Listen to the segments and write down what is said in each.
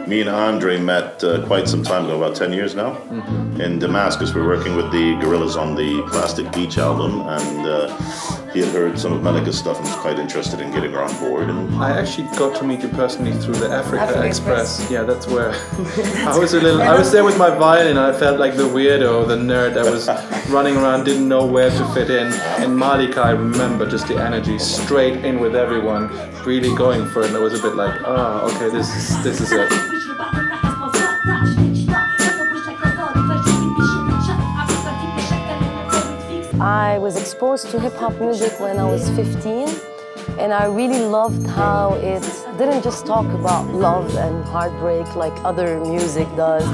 Me and Andre met quite some time ago, about 10 years now, in Damascus. We're working with the Gorillas on the Plastic Beach album, and he had heard some of Malikah's stuff and was quite interested in getting her on board. And I actually got to meet you personally through the Africa Express. Yeah, that's where I was there with my violin. I felt like the weirdo, the nerd that was running around, didn't know where to fit in. And Malikah, I remember just the energy, straight in with everyone, really going for it. And I was a bit like, oh, okay, this is it. I was exposed to hip-hop music when I was 15, and I really loved how it didn't just talk about love and heartbreak like other music does.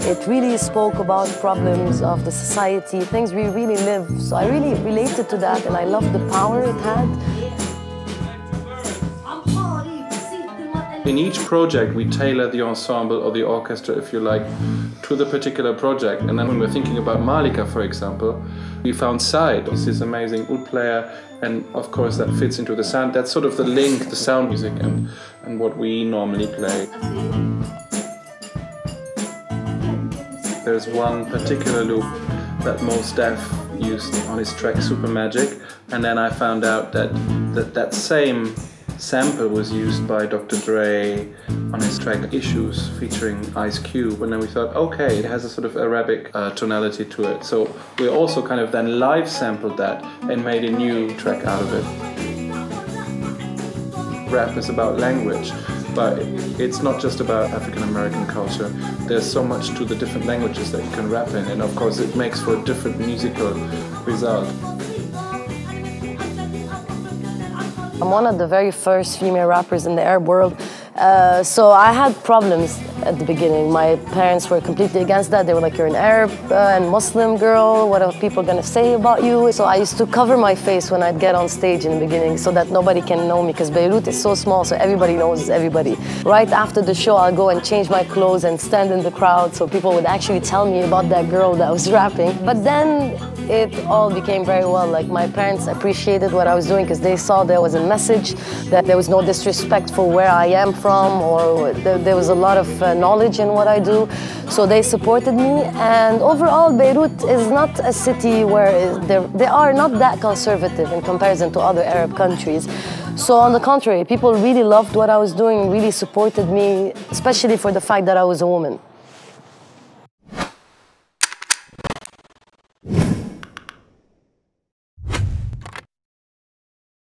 It really spoke about problems of the society, things we really live. So I really related to that, and I loved the power it had. In each project, we tailor the ensemble or the orchestra, if you like, to the particular project. And then when we're thinking about Malikah, for example, we found Said. He's this amazing oud player, and of course that fits into the sound. That's sort of the link, the sound music, and what we normally play. There's one particular loop that Mos Def used on his track Super Magic, and then I found out that same sample was used by Dr. Dre on his track Issues featuring Ice Cube, and then we thought, okay, it has a sort of Arabic tonality to it. So we also kind of then live sampled that and made a new track out of it. Rap is about language, but it's not just about African American culture. There's so much to the different languages that you can rap in, and of course it makes for a different musical result. I'm one of the very first female rappers in the Arab world, so I had problems at the beginning. My parents were completely against that. They were like, you're an Arab and Muslim girl, what are people gonna say about you? So I used to cover my face when I'd get on stage in the beginning so that nobody can know me, because Beirut is so small, so everybody knows everybody. Right after the show, I'll go and change my clothes and stand in the crowd so people would actually tell me about that girl that was rapping. But then it all became very well. Like, my parents appreciated what I was doing because they saw there was a message, that there was no disrespect for where I am from, or there was a lot of knowledge in what I do. So they supported me, and overall Beirut is not a city where they are not that conservative in comparison to other Arab countries. So on the contrary, people really loved what I was doing, really supported me, especially for the fact that I was a woman.